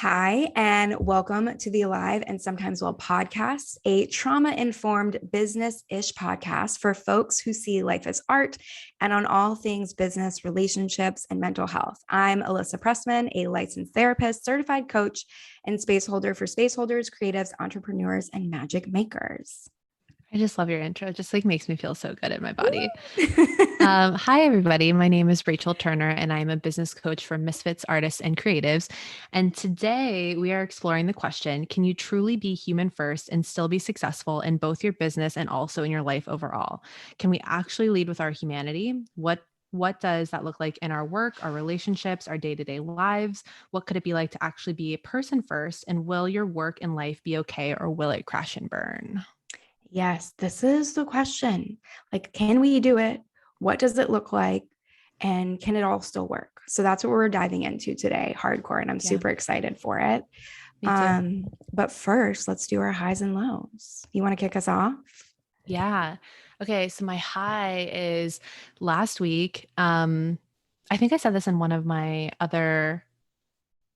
Hi, and welcome to the Alive and Sometimes Well podcast, a trauma-informed business-ish podcast for folks who see life as art and on all things business, relationships, and mental health. I'm Alyssa Pressman, a licensed therapist, certified coach, and space holder for space holders, creatives, entrepreneurs, and magic makers. I just love your intro. It just like makes me feel so good in my body. Hi, everybody. My name is Rachel Turner, and I'm a business coach for misfits, artists, and creatives. And today we are exploring the question, can you truly be human first and still be successful in both your business and also in your life overall? Can we actually lead with our humanity? What does that look like in our work, our relationships, our day-to-day lives? What could it be like to actually be a person first? And will your work and life be okay, or will it crash and burn? Yes, this is the question. Like, can we do it? What does it look like? And can it all still work? So that's what we're diving into today, hardcore, and I'm Yeah, super excited for it. me too. But first, let's do our highs and lows. You want to kick us off? Yeah. Okay. So my high is last week. I think I said this in one of our other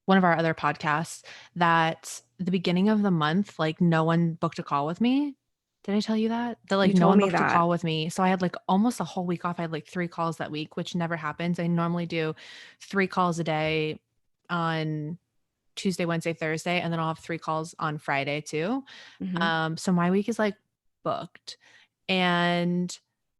podcasts, that the beginning of the month, like no one booked a call with me. Did I tell you that? That You like no told one me booked a that. call with me. So I had like almost a whole week off. I had like 3 calls that week, which never happens. I normally do 3 calls a day on Tuesday, Wednesday, Thursday, and then I'll have 3 calls on Friday too. Mhm. So my week is like booked. And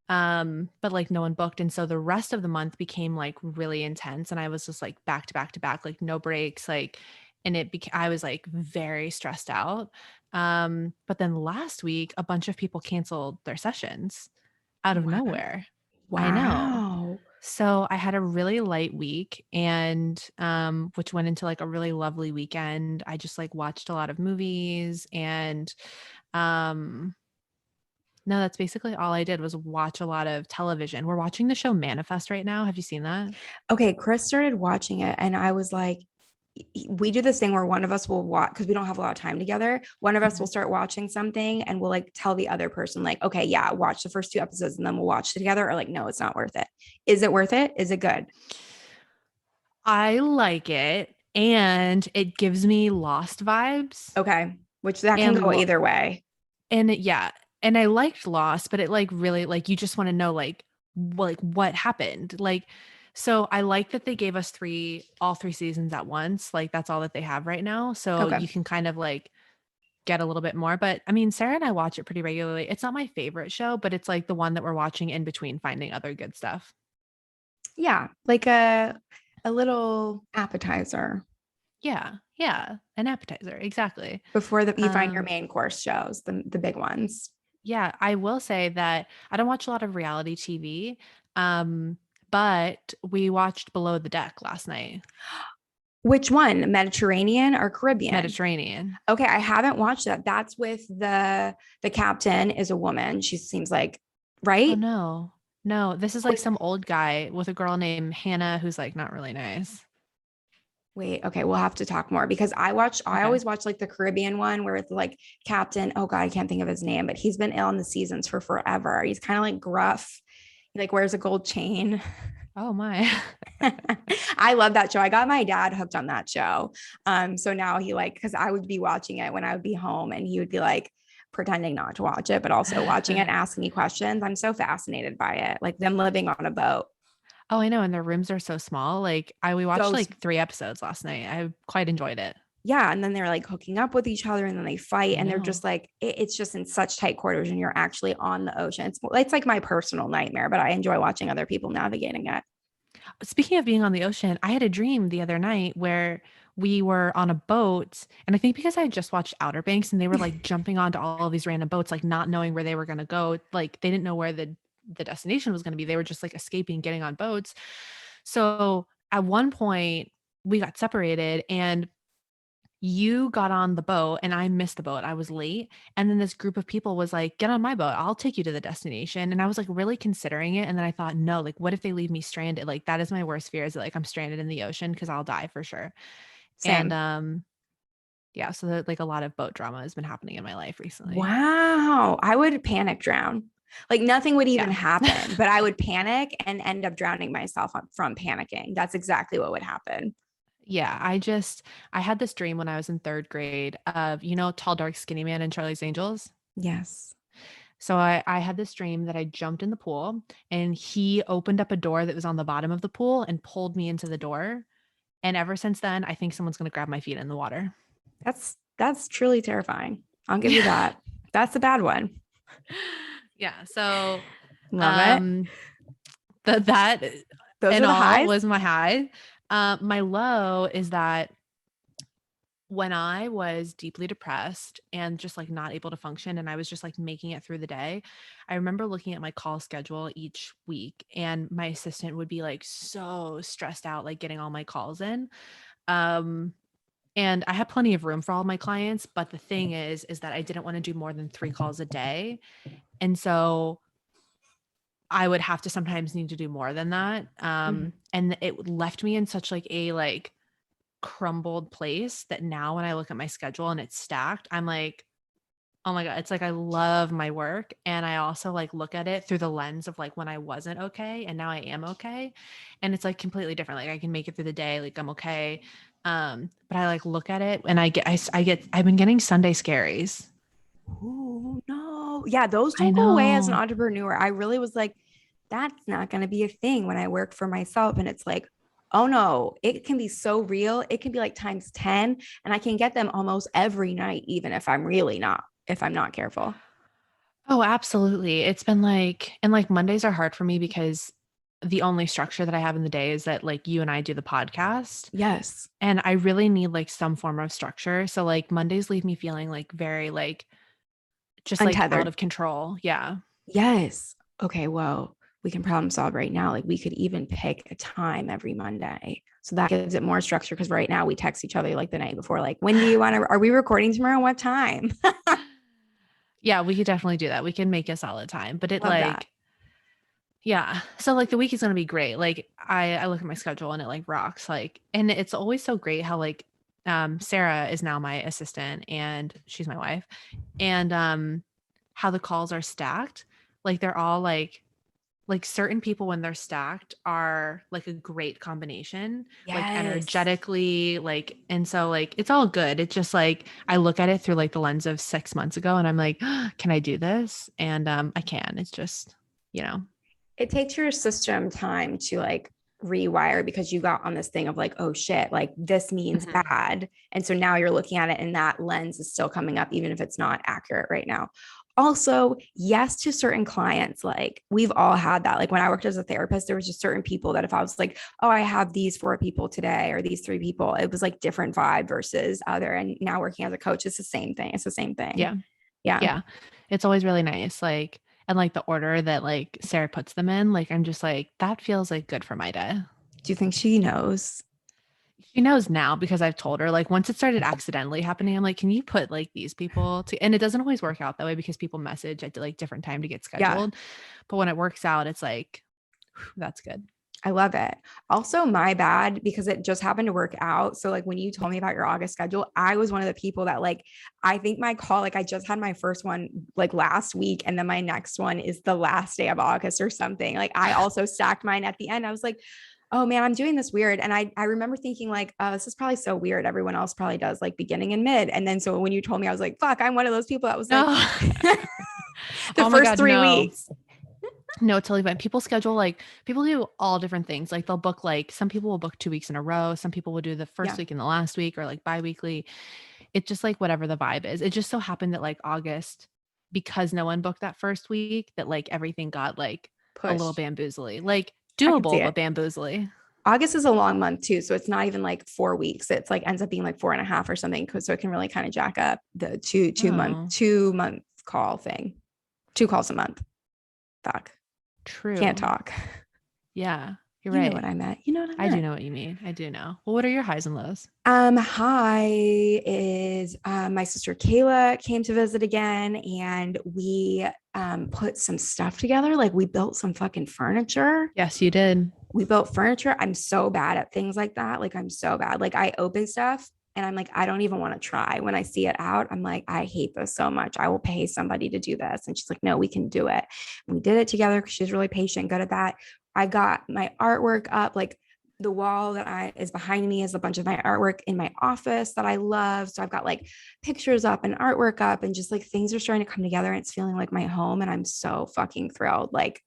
but like no one booked, and so the rest of the month became like really intense, and I was just like back to back to back, like no breaks, like, and I was like very stressed out. But then last week a bunch of people canceled their sessions out of What? nowhere. I know. Wow. So I had a really light week, and which went into like a really lovely weekend. I just like watched a lot of movies, and um no, that's basically all I did was watch a lot of television. We're watching the show Manifest right now. Have you seen that? Okay, Chris started watching it, and I was like, we do this thing where one of us will watch because we don't have a lot of time together. One of us will Mhm. start watching something and we'll like tell the other person, like, okay, yeah, watch the first 2 episodes and then we'll watch it together. Or like, no, it's not worth it. Is it worth it? Is it good? I like it, and it gives me Lost vibes. Okay. Which that can And go either way. yeah, and I liked Lost, but it like really like you just want to know like what happened. Like, so I like that they gave us all 3 seasons at once. Like that's all that they have right now. So Okay. you can kind of like get a little bit more. But I mean, Sarah and I watch it pretty regularly. It's not my favorite show, but it's like the one that we're watching in between finding other good stuff. Yeah. Like a little appetizer Yeah. Yeah. An appetizer. Exactly. before you find your Um, main course shows, the big ones. yeah, I will say that I don't watch a lot of reality TV. Um, but we watched Below the Deck last night. Which one? Mediterranean or Caribbean? Mediterranean. Okay, I haven't watched that. That's with the captain is a woman. She seems like Oh right. no. No, this is like Wait, some old guy with a girl named Hannah who's like not really nice. wait, okay, we'll have to talk more because I Okay. always watch like the Caribbean one where it's like Captain, oh God, I can't think of his name, but he's been ill in the seasons for forever. He's kind of like gruff. He like wears a gold chain. Oh my. I love that show. I got my dad hooked on that show. So now he like, because I would be watching it when I would be home and he would be like pretending not to watch it, but also watching it and asking me questions. I'm so fascinated by it. Like them living on a boat. Oh, I know, and their rooms are so small. Like we watched So like 3 episodes last night. I quite enjoyed it. yeah. And then they're like hooking up with each other and then they fight I and they're know. just like, it's just in such tight quarters and you're actually on the ocean. It's like my personal nightmare, but I enjoy watching other people navigating it. Speaking of being on the ocean, I had a dream the other night where we were on a boat, and I think because I had just watched Outer Banks and they were like jumping onto all of these random boats, like not knowing where they were going to go, like they didn't know where the destination was going to be. They were just like escaping, getting on boats. So at one point we got separated, and you got on the boat and I missed the boat. I was late. And then this group of people was like, get on my boat. I'll take you to the destination. And I was like really considering it. And then I thought, no, like, what if they leave me stranded? Like, that is my worst fear, is that like I'm stranded in the ocean because I'll die for sure. And Same. yeah, so that like a lot of boat drama has been happening in my life recently. Wow. I would panic drown. Like nothing would even Yeah. happen, but I would panic and end up drowning myself from panicking. That's exactly what would happen. Yeah, I had this dream when I was in third grade of, Tall, Dark, Skinny Man and Charlie's Angels. Yes. So I had this dream that I jumped in the pool and he opened up a door that was on the bottom of the pool and pulled me into the door. And ever since then, I think someone's going to grab my feet in the water. That's truly terrifying. I'll give you Yeah. that. That's a bad one. Yeah. So, Love it. um, that Those and are the all highs. was my high. My low is that when I was deeply depressed and just like not able to function and I was just like making it through the day, I remember looking at my call schedule each week and my assistant would be like so stressed out, like getting all my calls in. Um, and I had plenty of room for all my clients, but the thing is that I didn't want to do more than 3 calls a day. And so I would have to sometimes need to do more than that. Mhm. And it left me in such like a like crumbled place that now when I look at my schedule and it's stacked, I'm like, oh my God, it's like I love my work. And I also like look at it through the lens of like when I wasn't okay and now I am okay. And it's like completely different. Like I can make it through the day, like I'm okay. But I like look at it and I've been getting Sunday scaries. Oh no. Yeah, those I don't go away as an know. entrepreneur. I really was like, that's not going to be a thing when I work for myself. And it's like, oh no, it can be so real. It can be like times 10, and I can get them almost every night, even if I'm not careful. Oh, absolutely. It's been like, and like Mondays are hard for me because the only structure that I have in the day is that like you and I do the podcast. Yes. And I really need like some form of structure. So like Mondays leave me feeling like very like just like out Untethered. of control. Yeah. Yes. Okay. Well, we can problem solve right now. Like we could even pick a time every Monday. So that gives it more structure because right now we text each other like the night before, like, when do you want to, are we recording tomorrow? What time? Yeah, we could definitely do that. We can make a solid time. But it Love that. like, yeah. So like the week is gonna be great. Like I look at my schedule and it like rocks. Like, and it's always so great how like Sarah is now my assistant and she's my wife. And how the calls are stacked. Like they're all like certain people when they're stacked are like a great combination, like Yes. energetically, like, and so like it's all good. It's just like I look at it through like the lens of 6 months ago and I'm like, can I do this? And I can. It's just, you know. It takes your system time to like rewire because you got on this thing of like, oh shit, like this means Mhm. bad. And so now you're looking at it and that lens is still coming up, even if it's not accurate right now. Also, yes, to certain clients, like we've all had that. Like when I worked as a therapist, there was just certain people that if I was like, oh, I have these 4 people today or these 3 people, it was like different vibe versus other. And now working as a coach, it's the same thing. It's the same thing. Yeah. Yeah. Yeah. It's always really nice. Like, and like the order that like Sarah puts them in, like I'm just like, that feels like good for my day. Do you think she knows? She knows now because I've told her, like, once it started accidentally happening, I'm like, can you put like these people to, and it doesn't always work out that way because people message at like different time to get Yeah. scheduled. But when it works out, it's like, that's good. I love it. Also, my bad because it just happened to work out. So, like, when you told me about your August schedule, I was one of the people that, like, I think my call, like, I just had my first one like last week, and then my next one is the last day of August or something. Like, I also stacked mine at the end. I was like, oh man, I'm doing this weird. And I remember thinking, like, oh, this is probably so weird. Everyone else probably does like beginning and mid. And then, so when you told me, I was like, fuck, I'm one of those people that was like, No. the Oh my first God, three no. weeks. No, it's totally fine. People schedule like people do all different things. Like they'll book like some people will book 2 weeks in a row. Some people will do the first Yeah. week and the last week or like bi-weekly. It's just like whatever the vibe is. It just so happened that like August, because no one booked that first week, that like everything got like a little Push. bamboozly. Like I can see doable, but it. bamboozly. August is a long month too. So it's not even like 4 weeks. It's like ends up being like 4.5 or something. So it can really kind of jack up the Oh, 2 month call thing. 2 calls a month. Fuck. Can't true. talk. Yeah, you're You know what right. I meant. You know what I I do meant. know what you mean. I do know. Well, what are your highs and lows? Hi is my sister Kayla came to visit again, and we put some stuff together. Like we built some fucking furniture. Yes, you did. We built furniture. I'm so bad at things like that. Like I'm so bad. Like I open stuff and I'm like, I don't even want to try. When I see it out, I'm like, I hate this so much. I will pay somebody to do this. And she's like, no, we can do it. And we did it together because she's really patient, good at that. I got my artwork up. Like the wall that is behind me is a bunch of my artwork in my office that I love. So I've got like pictures up and artwork up, and just like things are starting to come together, and it's feeling like my home. And I'm so fucking thrilled. Like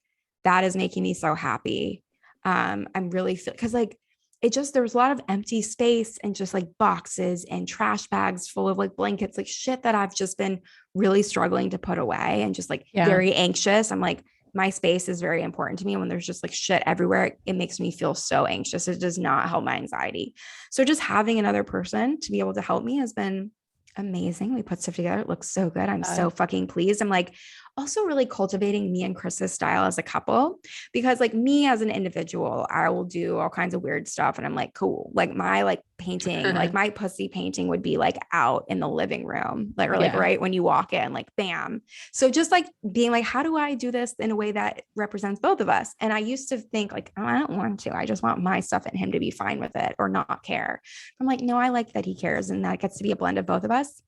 that is making me so happy. I'm really because like it just, there was a lot of empty space and just like boxes and trash bags full of like blankets, like shit that I've just been really struggling to put away and just like Yeah. very anxious. I'm like, my space is very important to me. When there's just like shit everywhere, it makes me feel so anxious. It does not help my anxiety. So just having another person to be able to help me has been amazing. We put stuff together. It looks so good. I'm so fucking pleased. I'm like also really cultivating me and Chris's style as a couple, because like me as an individual, I will do all kinds of weird stuff. And I'm like, cool. Like my like painting, like my pussy painting would be like out in the living room, like, or like right when you walk in, like bam. So just like being like, how do I do this in a way that represents both of us? And I used to think like, oh, I don't want to, I just want my stuff and him to be fine with it or not care. I'm like, no, I like that he cares, and that gets to be a blend of both of us.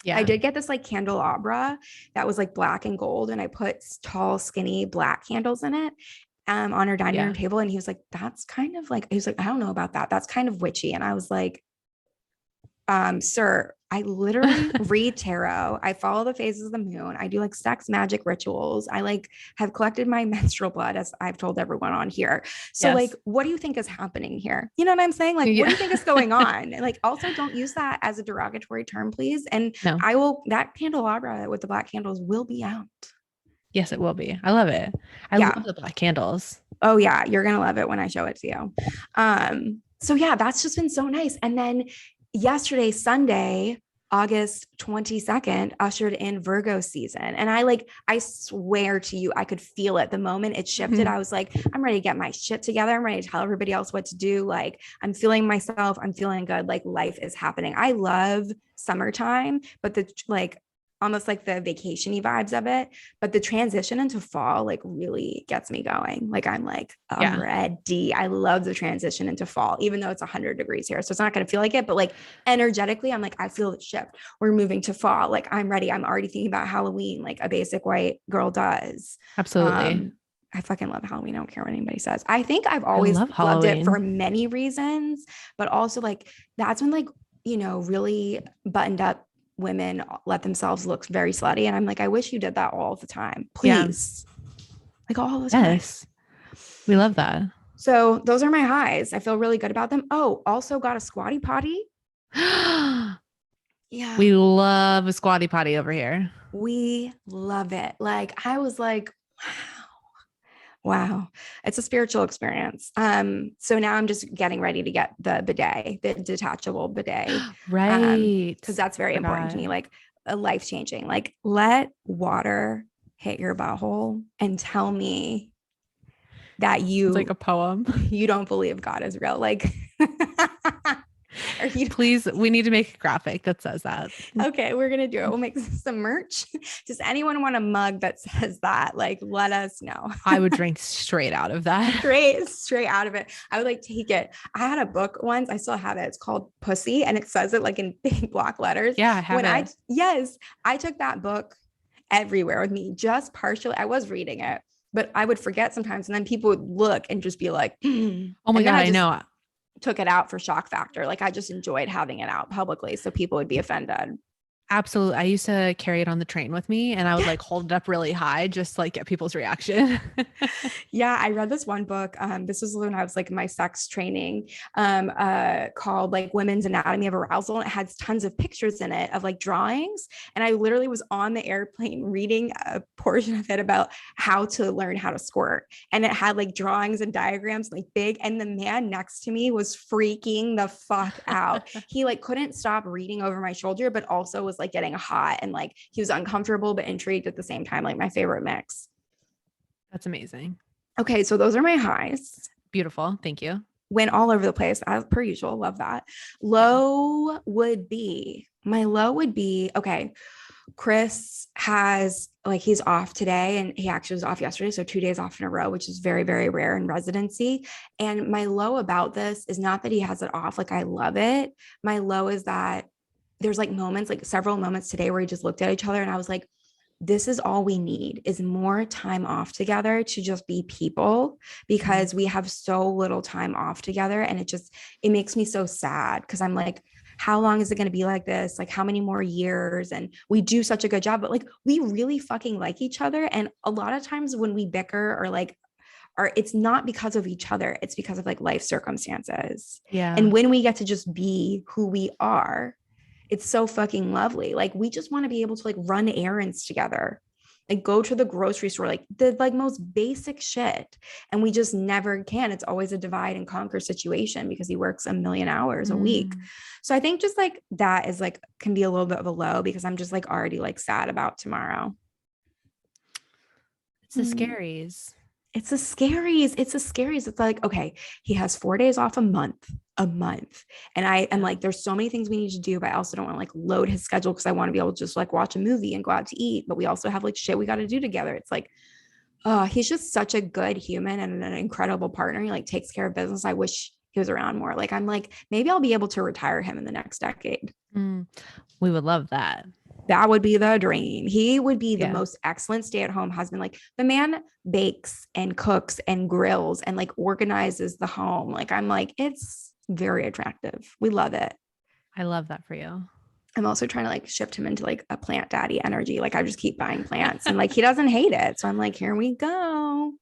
Yeah. I did get this like candelabra that was like black and gold, and I put tall, skinny black candles in it on our dining room table. And he was like, that's kind of like, he was like, I don't know about that. That's kind of witchy. And I was like, sir, I literally read tarot. I follow the phases of the moon. I do like sex magic rituals. I like have collected my menstrual blood, as I've told everyone on here. So like, what do you think is happening here? You know what I'm saying? Like, what do you think is going on? And like, also don't use that as a derogatory term, please. And I will, that candelabra with the black candles will be out. Yes, it will be. I love it. I love the black candles. Oh yeah. You're going to love it when I show it to you. So yeah, that's just been so nice. And then yesterday, Sunday, August 22nd, ushered in Virgo season. And I swear to you, I could feel it the moment it shifted. I was like, I'm ready to get my shit together. I'm ready to tell everybody else what to do. Like, I'm feeling myself. I'm feeling good. Like, life is happening. I love summertime, but the like, almost like the vacation-y vibes of it, but the transition into fall like really gets me going. Like I'm like, I'm ready. I love the transition into fall, even though it's 100 degrees here. So it's not going to feel like it, but like energetically, I'm like, I feel the shift. We're moving to fall. Like I'm ready. I'm already thinking about Halloween, like a basic white girl does. Absolutely. I fucking love Halloween. I don't care what anybody says. I think I've always loved it for many reasons, but also like, that's when like, you know, really buttoned up women let themselves look very slutty. And I'm like, I wish you did that all the time. Please. Like all the time. Yes. We love that. So those are my highs. I feel really good about them. Oh, also got a squatty potty. Yeah. We love a squatty potty over here. We love it. Like I was like, wow, it's a spiritual experience. So now I'm just getting ready to get the bidet, the detachable bidet. Right. Because that's very important to me. Like a life-changing, like let water hit your butthole and tell me that it's like a poem. You don't believe God is real. Like, please, we need to make a graphic that says that. Okay, we're gonna do it. We'll make some merch. Does anyone want a mug that says that? Like, let us know. I would drink straight out of that. Straight out of it. I would like take it. I had a book once. I still have it. It's called Pussy, and it says it like in big block letters. Yeah, I have it. I took that book everywhere with me. Just partially, I was reading it, but I would forget sometimes, and then people would look and just be like, "Oh my God, I know." Took it out for shock factor. Like I just enjoyed having it out publicly so people would be offended. Absolutely. I used to carry it on the train with me, and I would like hold it up really high, just like get people's reaction. Yeah. I read this one book. This was when I was like in my sex training, called like Women's Anatomy of Arousal. And it had tons of pictures in it of like drawings. And I literally was on the airplane reading a portion of it about how to learn how to squirt. And it had like drawings and diagrams, like big. And the man next to me was freaking the fuck out. He like couldn't stop reading over my shoulder, but also was like getting hot, and like he was uncomfortable but intrigued at the same time. Like my favorite mix. That's amazing. Okay, so those are my highs. Beautiful. Thank you. Went all over the place as per usual. Love that. Low would be okay. Chris has like, he's off today, and he actually was off yesterday. So 2 days off in a row, which is very, very rare in residency. And my low about this is not that he has it off. Like I love it. My low is that there's like moments, like several moments today where we just looked at each other and I was like, this is all we need is more time off together to just be people, because we have so little time off together. And it makes me so sad, because I'm like, how long is it going to be like this? Like, how many more years? And we do such a good job, but like, we really fucking like each other. And a lot of times when we bicker or like, or it's not because of each other, it's because of like life circumstances. Yeah. And when we get to just be who we are, it's so fucking lovely. Like, we just want to be able to like run errands together, like go to the grocery store, like the like most basic shit. And we just never can. It's always a divide and conquer situation because he works a million hours a week. Mm. So I think just like that is like can be a little bit of a low, because I'm just like already like sad about tomorrow. It's the scaries. It's a scaries. It's a scaries. It's like, okay, he has 4 days off a month. And I am like, there's so many things we need to do, but I also don't want to like load his schedule, because I want to be able to just like watch a movie and go out to eat. But we also have like shit we got to do together. It's like, oh, he's just such a good human and an incredible partner. He like takes care of business. I wish he was around more. Like, I'm like, maybe I'll be able to retire him in the next decade. Mm. We would love that. That would be the dream. He would be the Yeah. most excellent stay-at-home husband. Like, the man bakes and cooks and grills and like organizes the home. Like, I'm like, it's very attractive. We love it. I love that for you. I'm also trying to like shift him into like a plant daddy energy. Like, I just keep buying plants and like he doesn't hate it. So I'm like, here we go.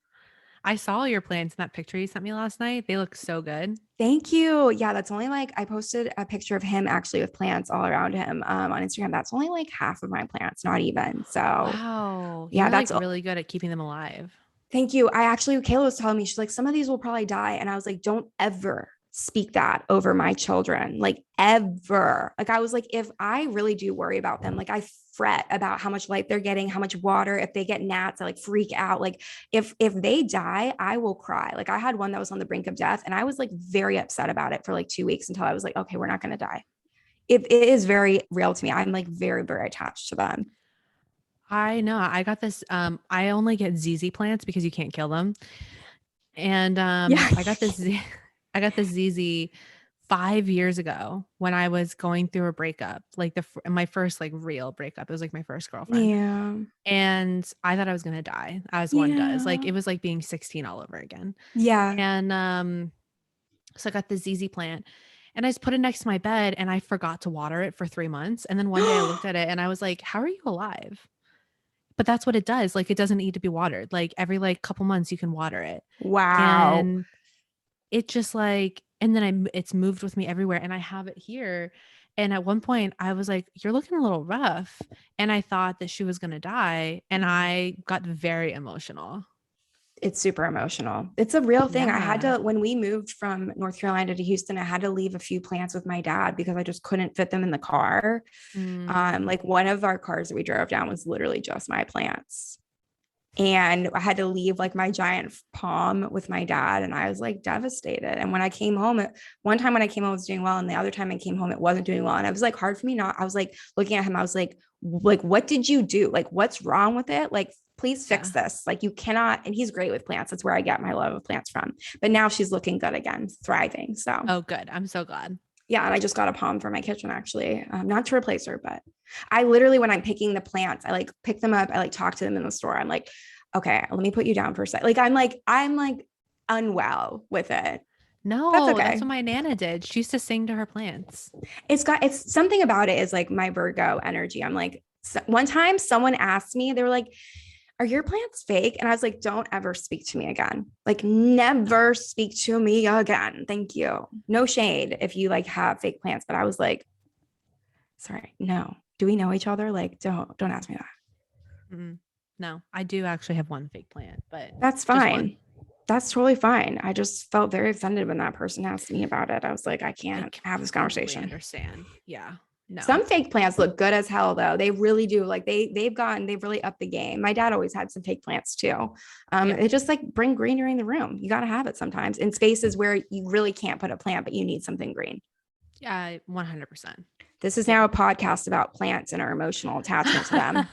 I saw your plants in that picture you sent me last night. They look so good. Thank you. Yeah, that's only like I posted a picture of him actually with plants all around him on Instagram. That's only like half of my plants, not even. So Wow. yeah, You're like that's really good at keeping them alive. thank you. Kayla was telling me, she's like, some of these will probably die. And I was like, don't ever speak that over my children, like ever. Like, I was like, if I really do worry about them, like I fret about how much light they're getting, how much water, if they get gnats, I like freak out. Like, if they die, I will cry. Like, I had one that was on the brink of death and I was like very upset about it for like 2 weeks until I was like, okay, we're not going to die. It is very real to me. I'm like very, very attached to them. I know. I got this. I only get ZZ plants because you can't kill them. And Yeah. I got this I got this ZZ 5 years ago when I was going through a breakup, like my first like real breakup. It was like my first girlfriend. Yeah. And I thought I was gonna die, as one does. Like Yeah. it was like being 16 all over again. Yeah. And so I got the ZZ plant and I just put it next to my bed and I forgot to water it for 3 months. And then one day I looked at it and I was like, how are you alive? But that's what it does. Like it doesn't need to be watered. Like every like couple months you can water it. Wow. And it just like, and then it's moved with me everywhere and I have it here. And at one point I was like, you're looking a little rough. And I thought that she was going to die. And I got very emotional. It's super emotional. It's a real thing. I had Yeah. to, when we moved from North Carolina to Houston, I had to leave a few plants with my dad because I just couldn't fit them in the car. Mm. Like, one of our cars that we drove down was literally just my plants. And I had to leave like my giant palm with my dad. And I was like devastated. And when I came home, one time when I came home, it was doing well. And the other time I came home, it wasn't doing well. And it was like hard for me not, I was like looking at him, I was like, what did you do? Like, what's wrong with it? Like, please fix this. Like, you cannot. And he's great with plants. That's where I get my love of plants from. But now she's looking good again, thriving. So, Oh, good. I'm so glad. yeah. And I just got a palm for my kitchen, actually, not to replace her, but I literally, when I'm picking the plants, I like pick them up. I like talk to them in the store. I'm like, okay, let me put you down for a sec. Like, I'm like unwell with it. That's No, that's okay. what my Nana did. She used to sing to her plants. It's something about it is like my Virgo energy. I'm like, one time someone asked me, they were like, are your plants fake? And I was like, don't ever speak to me again. Like, never speak to me again. Thank you. No shade if you like have fake plants. But I was like, sorry, no. Do we know each other? Like, don't ask me that. Mm. No, I do actually have one fake plant, but That's just one. fine. That's totally fine. I just felt very offended when that person asked me about it. I was like, I I can't have this completely conversation. understand. Yeah. No. Some fake plants look good as hell though. They really do. Like, they've really upped the game. My dad always had some fake plants too. Yeah. It just like bring greenery in the room. You got to have it sometimes in spaces where you really can't put a plant, but you need something green. Yeah, 100%. This is now a podcast about plants and our emotional attachment to them.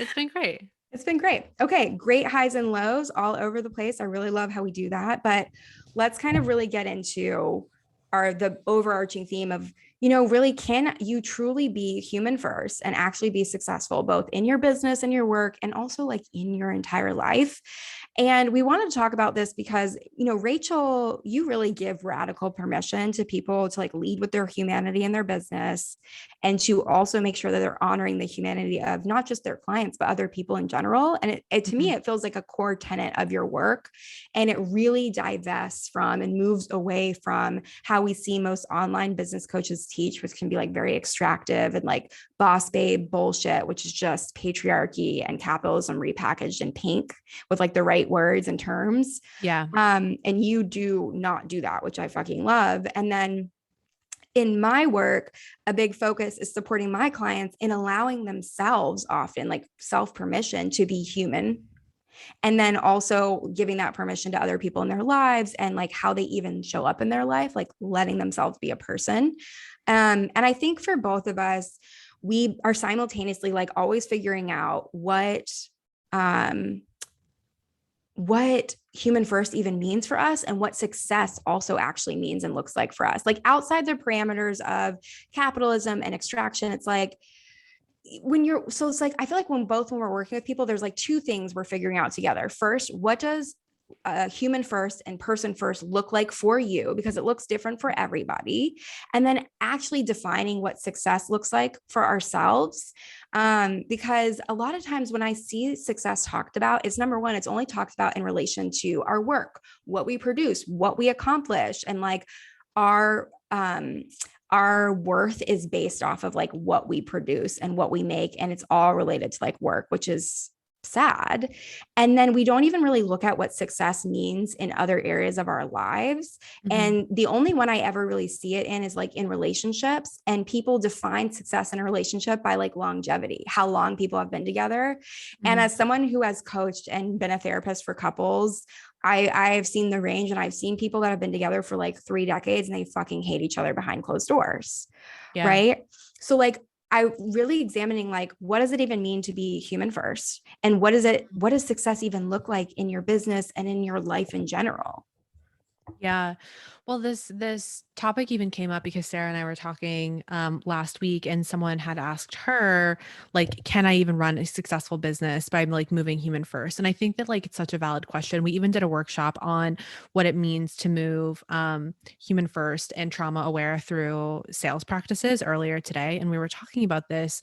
It's been great. It's been great. Okay, great highs and lows all over the place. I really love how we do that. But let's kind of really get into the overarching theme of really, can you truly be human first and actually be successful both in your business and your work and also like in your entire life? And we wanted to talk about this because, Rachel, you really give radical permission to people to like lead with their humanity in their business and to also make sure that they're honoring the humanity of not just their clients, but other people in general. And to me, Mhm. it feels like a core tenet of your work. And it really divests from and moves away from how we see most online business coaches teach, which can be like very extractive and like boss babe bullshit, which is just patriarchy and capitalism repackaged in pink with like the right words and terms. Yeah. And you do not do that, which I fucking love. And then in my work, a big focus is supporting my clients in allowing themselves often like self permission to be human. And then also giving that permission to other people in their lives and like how they even show up in their life, like letting themselves be a person. And I think for both of us, we are simultaneously like always figuring out um, what human first even means for us and what success also actually means and looks like for us. Like outside the parameters of capitalism and extraction, it's like it's like I feel like when we're working with people, there's like two things we're figuring out together. First, what does human first and person first look like for you, because it looks different for everybody, and then actually defining what success looks like for ourselves, because a lot of times when I see success talked about, it's number one, it's only talked about in relation to our work, what we produce, what we accomplish, and like our our worth is based off of like what we produce and what we make, and it's all related to like work, which is sad. And then we don't even really look at what success means in other areas of our lives. Mhm. And the only one I ever really see it in is like in relationships, and people define success in a relationship by like longevity, how long people have been together. And Mhm. as someone who has coached and been a therapist for couples, I've seen the range, and I've seen people that have been together for like 3 decades and they fucking hate each other behind closed doors. Yeah. Right. So like I really examining like what does it even mean to be human first? And what does success even look like in your business and in your life in general? Yeah. Well, this topic even came up because Sarah and I were talking last week, and someone had asked her, like, can I even run a successful business by like moving human first? And I think that like it's such a valid question. We even did a workshop on what it means to move human first and trauma aware through sales practices earlier today. And we were talking about this.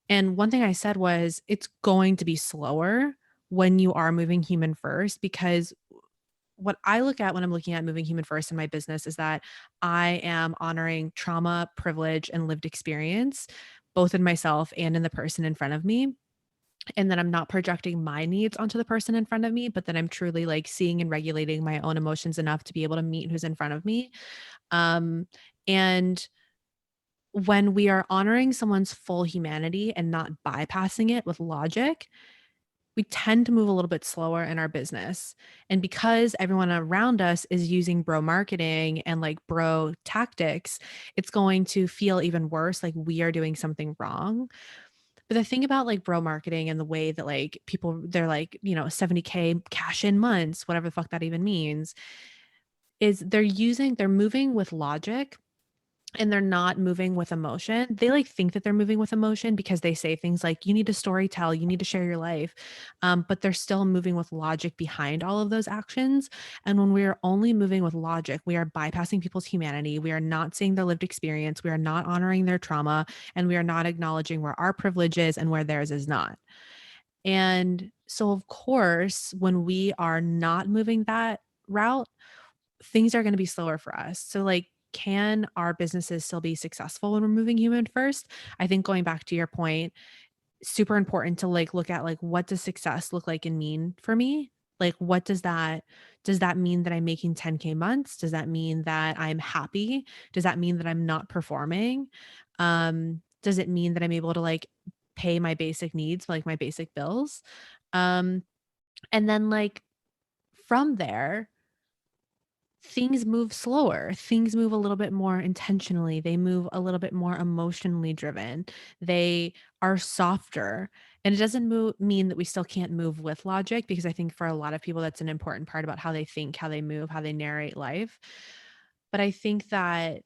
And one thing I said was it's going to be slower when you are moving human first, because what I look at when I'm looking at moving human first in my business is that I am honoring trauma, privilege, and lived experience, both in myself and in the person in front of me. And then I'm not projecting my needs onto the person in front of me, but then I'm truly like seeing and regulating my own emotions enough to be able to meet who's in front of me. And when we are honoring someone's full humanity and not bypassing it with logic, we tend to move a little bit slower in our business. And because everyone around us is using bro marketing and like bro tactics, it's going to feel even worse, like we are doing something wrong. But the thing about like bro marketing and the way that like people, they're like, 70K cash in months, whatever the fuck that even means, is they're moving with logic and they're not moving with emotion. They like think that they're moving with emotion because they say things like, you need to story tell, you need to share your life. But they're still moving with logic behind all of those actions. And when we are only moving with logic, we are bypassing people's humanity. We are not seeing their lived experience. We are not honoring their trauma. And we are not acknowledging where our privilege is and where theirs is not. And so, of course, when we are not moving that route, things are going to be slower for us. So, like, can our businesses still be successful when we're moving human first? I think going back to your point, super important to like look at like what does success look like and mean for me? Like what does that mean that I'm making 10K months? Does that mean that I'm happy? Does that mean that I'm not performing? Does it mean that I'm able to like pay my basic needs, like my basic bills? Um, and then like from there, things move slower. Things move a little bit more intentionally. They move a little bit more emotionally driven. They are softer. And it doesn't mean that we still can't move with logic, because I think for a lot of people, that's an important part about how they think, how they move, how they narrate life. But I think that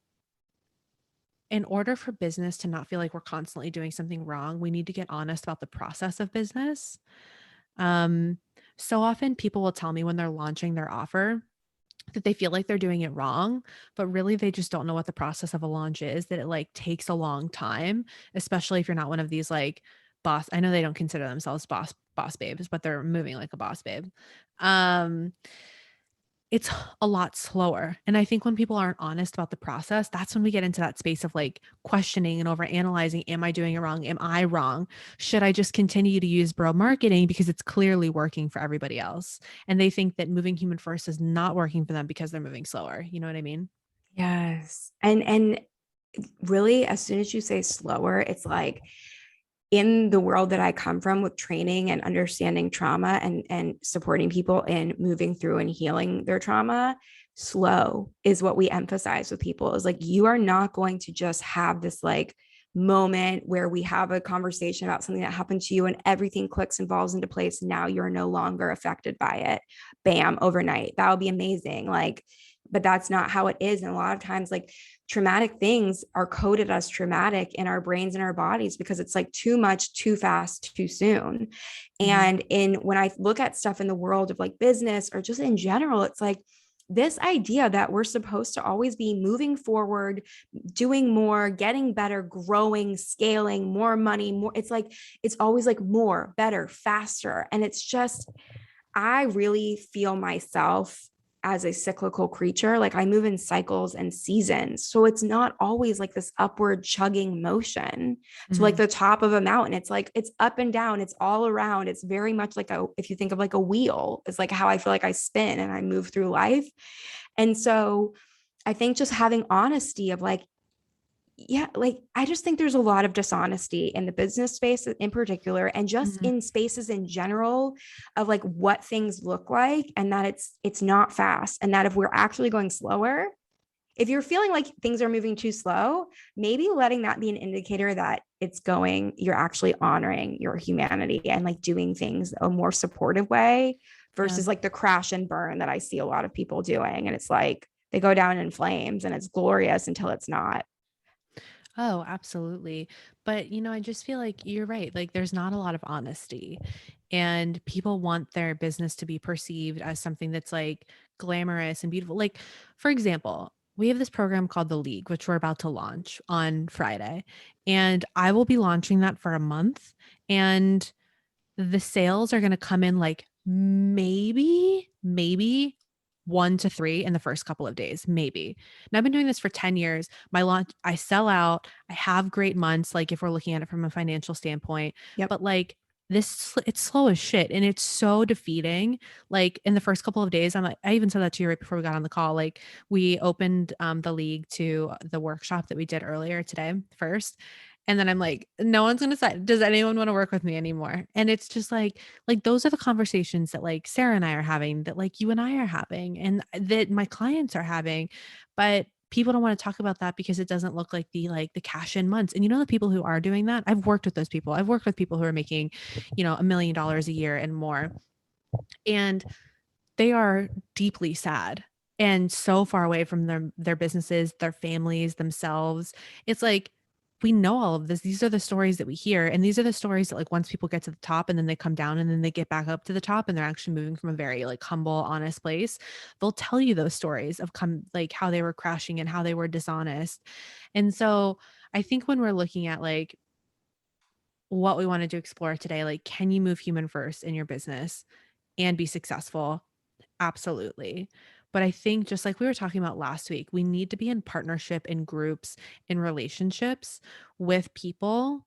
In order for business to not feel like we're constantly doing something wrong, we need to get honest about the process of business. Um, so often people will tell me when they're launching their offer that they feel like they're doing it wrong, but really they just don't know what the process of a launch is, that it like takes a long time, especially if you're not one of these like boss. I know they don't consider themselves boss babes, but they're moving like a boss babe. Um, it's a lot slower. And I think when people aren't honest about the process, that's when we get into that space of like questioning and over analyzing. Am I doing it wrong? Am I wrong? Should I just continue to use bro marketing because it's clearly working for everybody else? And they think that moving human first is not working for them because they're moving slower. You know what I mean? Yes. And really, as soon as you say slower, it's like in the world that I come from with training and understanding trauma and supporting people in moving through and healing their trauma, slow is what we emphasize with people is like you are not going to just have this like moment where we have a conversation about something that happened to you and everything clicks and falls into place. Now you're no longer affected by it. Bam, overnight. That would be amazing. Like, but that's not how it is. And a lot of times, like traumatic things are coded as traumatic in our brains and our bodies because it's like too much, too fast, too soon. Mhm. And in when I look at stuff in the world of like business or just in general, it's like this idea that we're supposed to always be moving forward, doing more, getting better, growing, scaling, more money, more. It's like, it's always like more, better, faster. And it's just, I really feel myself as a cyclical creature. Like I move in cycles and seasons. So it's not always like this upward chugging motion. So like Mhm. the top of a mountain, it's like it's up and down, it's all around. It's very much like a, if you think of like a wheel, it's like how I feel like I spin and I move through life. And so I think just having honesty of like, yeah, like I just think there's a lot of dishonesty in the business space in particular, and just Mhm. in spaces in general of like what things look like, and that it's not fast, and that if we're actually going slower, if you're feeling like things are moving too slow, maybe letting that be an indicator that it's going, you're actually honoring your humanity and like doing things a more supportive way Yeah. versus like the crash and burn that I see a lot of people doing. And it's like they go down in flames and it's glorious until it's not. Oh, absolutely. But, I just feel like you're right. Like, there's not a lot of honesty, and people want their business to be perceived as something that's like glamorous and beautiful. Like, for example, we have this program called The League, which we're about to launch on Friday, and I will be launching that for a month. And the sales are gonna come in like maybe 1 to 3 in the first couple of days, maybe. And I've been doing this for 10 years. My launch I sell out, I have great months, like, if we're looking at it from a financial standpoint, Yep. but, like, it's slow as shit, and it's so defeating. Like, in the first couple of days, I'm like I even said that to you right before we got on the call, like, we opened, the league to the workshop that we did earlier today first, and then I'm like, no one's gonna say, does anyone want to work with me anymore? And it's just like those are the conversations that like Sarah and I are having, that like you and I are having, and that my clients are having. But people don't want to talk about that because it doesn't look like the cash in months. And the people who are doing that, I've worked with those people. I've worked with people who are making, $1 million a year and more. And they are deeply sad and so far away from their businesses, their families, themselves. It's like we know all of this. These are the stories that we hear, and these are the stories that like once people get to the top and then they come down and then they get back up to the top and they're actually moving from a very like humble, honest place. They'll tell you those stories of like how they were crashing and how they were dishonest. And so I think when we're looking at like what we wanted to explore today, like can you move human first in your business and be successful? Absolutely. But I think just like we were talking about last week, we need to be in partnership, in groups, in relationships with people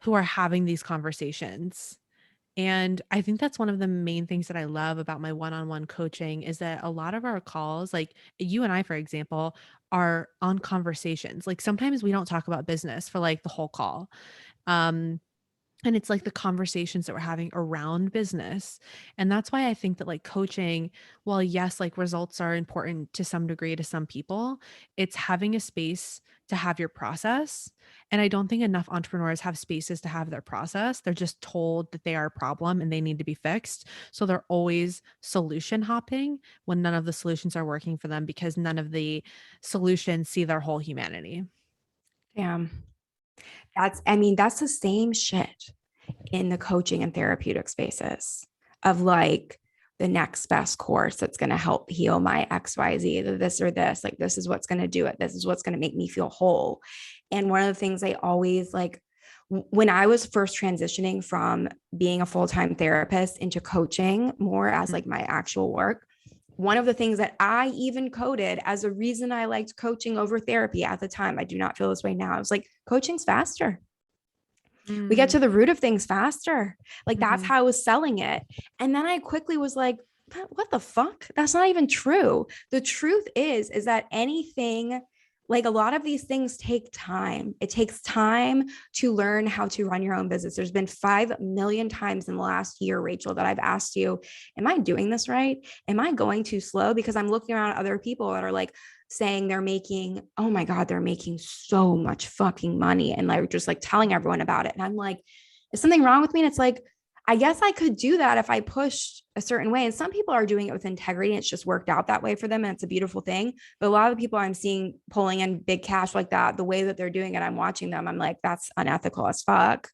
who are having these conversations. And I think that's one of the main things that I love about my one-on-one coaching is that a lot of our calls, like you and I, for example, are on conversations. Like sometimes we don't talk about business for like the whole call. Um, and it's like the conversations that we're having around business. And that's why I think that like coaching, while yes, like results are important to some degree to some people, it's having a space to have your process. And I don't think enough entrepreneurs have spaces to have their process. They're just told that they are a problem and they need to be fixed. So they're always solution hopping when none of the solutions are working for them because none of the solutions see their whole humanity. Damn. That's the same shit in the coaching and therapeutic spaces of like the next best course that's going to help heal my XYZ, this or this. Like, this is what's going to do it. This is what's going to make me feel whole. And one of the things I always like, when I was first transitioning from being a full-time therapist into coaching more as like my actual work, one of the things that I even coded as a reason I liked coaching over therapy at the time, I do not feel this way now. I was like, coaching's faster. We get Mm, to the root of things faster. Like, that's mhm. how I was selling it. And then I quickly was like, what the fuck? That's not even true. The truth is that anything, like a lot of these things take time. It takes time to learn how to run your own business. There's been 5 million times in the last year, Rachel, that I've asked you, am I doing this right? Am I going too slow? Because I'm looking around at other people that are like, saying they're making, oh my God, they're making so much fucking money. And like just like telling everyone about it. And I'm like, is something wrong with me? And it's like, I guess I could do that if I pushed a certain way. And some people are doing it with integrity. And it's just worked out that way for them. And it's a beautiful thing. But a lot of the people I'm seeing pulling in big cash like that, the way that they're doing it, I'm watching them. I'm like, that's unethical as fuck.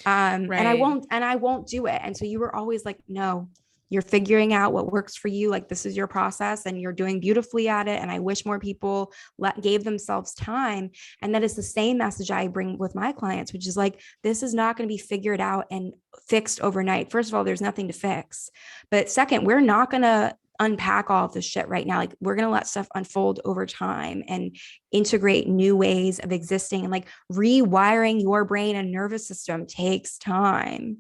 Right. And I won't do it. And so you were always like, no, you're figuring out what works for you. Like, this is your process and you're doing beautifully at it. And I wish more people gave themselves time. And that is the same message I bring with my clients, which is like, this is not going to be figured out and fixed overnight. First of all, there's nothing to fix. But second, we're not going to unpack all of this shit right now. Like, we're going to let stuff unfold over time and integrate new ways of existing, and like rewiring your brain and nervous system takes time.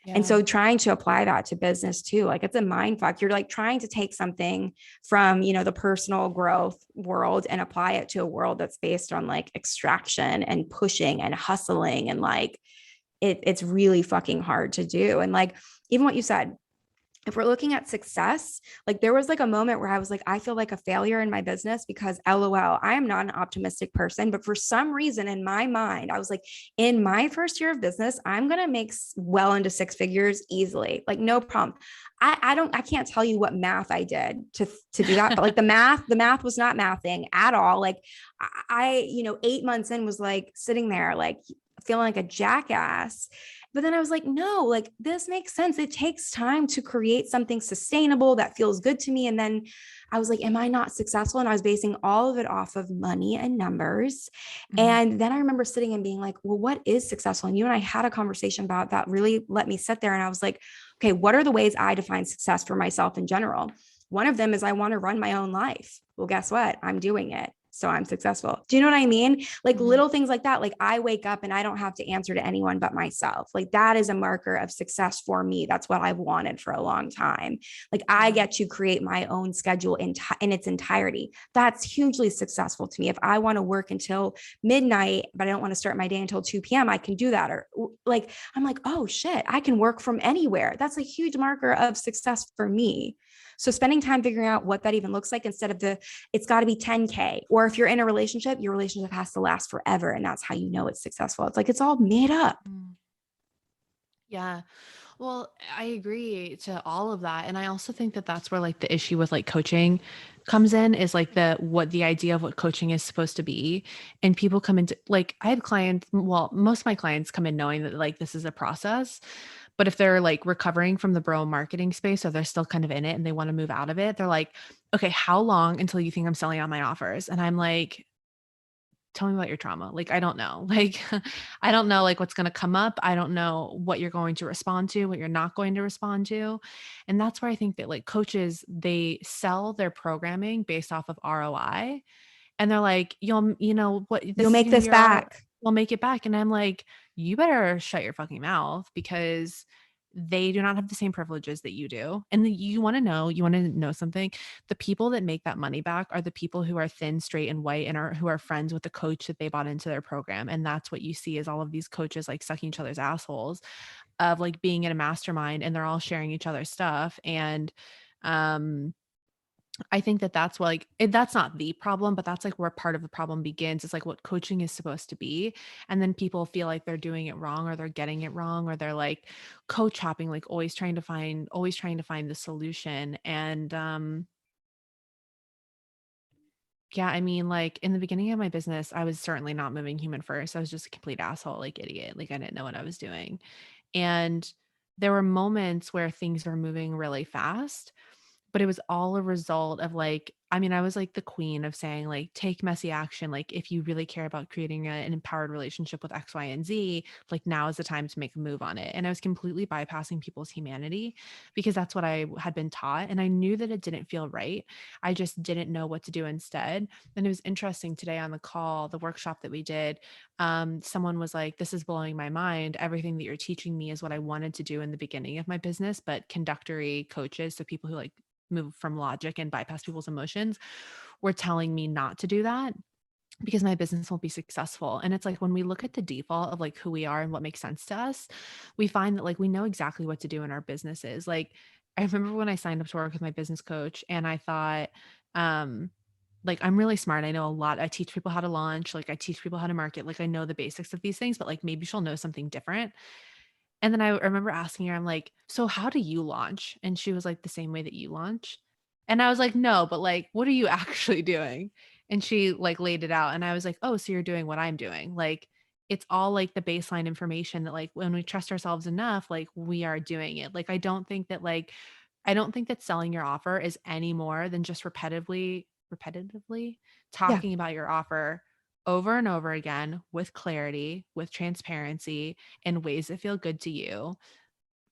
And Yeah. so trying to apply that to business too, like it's a mind fuck. You're like trying to take something from, the personal growth world and apply it to a world that's based on like extraction and pushing and hustling. And like, it's really fucking hard to do. And like, even what you said, if we're looking at success, like there was like a moment where I was like, I feel like a failure in my business because LOL, I am not an optimistic person. But for some reason in my mind, I was like, in my first year of business, I'm going to make well into 6 figures easily. Like, no problem. I can't tell you what math I did to do that. But like the math was not mathing at all. Like 8 months in was like sitting there, like feeling like a jackass. But then I was like, no, like this makes sense. It takes time to create something sustainable that feels good to me. And then I was like, am I not successful? And I was basing all of it off of money and numbers. Mhm. And then I remember sitting and being like, well, what is successful? And you and I had a conversation about that, really let me sit there. And I was like, okay, what are the ways I define success for myself in general? One of them is I want to run my own life. Well, guess what? I'm doing it. So I'm successful. Do you know what I mean? Like Mhm. little things like that. Like, I wake up and I don't have to answer to anyone but myself. Like, that is a marker of success for me. That's what I've wanted for a long time. Like, I Yeah. get to create my own schedule in its entirety. That's hugely successful to me. If I want to work until midnight, but I don't want to start my day until 2 p.m., I can do that. Or like, I'm like, oh shit, I can work from anywhere. That's a huge marker of success for me. So spending time figuring out what that even looks like, instead of it's got to be 10K. Or if you're in a relationship, your relationship has to last forever. And that's how you know it's successful. It's like, it's all made up. Mm. Yeah. Well, I agree to all of that. And I also think that that's where like the issue with like coaching comes in, is like the idea of what coaching is supposed to be. And people come into, like, I have clients, well, most of my clients come in knowing that like this is a process. But if they're like recovering from the bro marketing space, or they're still kind of in it and they want to move out of it, they're like, okay, how long until you think I'm selling on my offers? And I'm like, tell me about your trauma. Like, I don't know. Like, I don't know like what's going to come up. I don't know what you're going to respond to, what you're not going to respond to. And that's where I think that like coaches, they sell their programming based off of ROI. And they're like, what, You'll this is make going to be this your ROI. back. We'll make it back. And I'm like, you better shut your fucking mouth, because they do not have the same privileges that you do. And you want to know something. The people that make that money back are the people who are thin, straight, and white, and who are friends with the coach that they bought into their program. And that's what you see, is all of these coaches like sucking each other's assholes, of like being in a mastermind, and they're all sharing each other's stuff. And um I think that that's what, like, that's not the problem, but that's like where part of the problem begins. It's like what coaching is supposed to be. And then people feel like they're doing it wrong, or they're getting it wrong, or they're like coach hopping, like always trying to find the solution. And Yeah, I mean, like in the beginning of my business, I was certainly not moving human first. I was just a complete asshole, like idiot. Like I didn't know what I was doing. And there were moments where things were moving really fast, but it was all a result of like, I mean, I was like the queen of saying like take messy action. Like if you really care about creating an empowered relationship with X, Y, and Z, like now is the time to make a move on it. And I was completely bypassing people's humanity because that's what I had been taught. And I knew that it didn't feel right. I just didn't know what to do instead. And it was interesting today on the call, the workshop that we did. Someone was like, this is blowing my mind. Everything that you're teaching me is what I wanted to do in the beginning of my business, but conductory coaches, so people who like move from logic and bypass people's emotions, were telling me not to do that because my business won't be successful. And it's like when we look at the default of like who we are and what makes sense to us, we find that like we know exactly what to do in our businesses. Like I remember when I signed up to work with my business coach and I thought, like I'm really smart. I know a lot. I teach people how to launch, like I teach people how to market, like I know the basics of these things, but like maybe she'll know something different. And then I remember asking her, I'm like, "So how do you launch?" And she was like, "The same way that you launch." And I was like, "No, but like, what are you actually doing?" And she like laid it out. And I was like, "Oh, so you're doing what I'm doing." Like, it's all like the baseline information that like when we trust ourselves enough, like we are doing it. Like, I don't think that selling your offer is any more than just repetitively Yeah. talking about your offer over and over again with clarity, with transparency, in ways that feel good to you.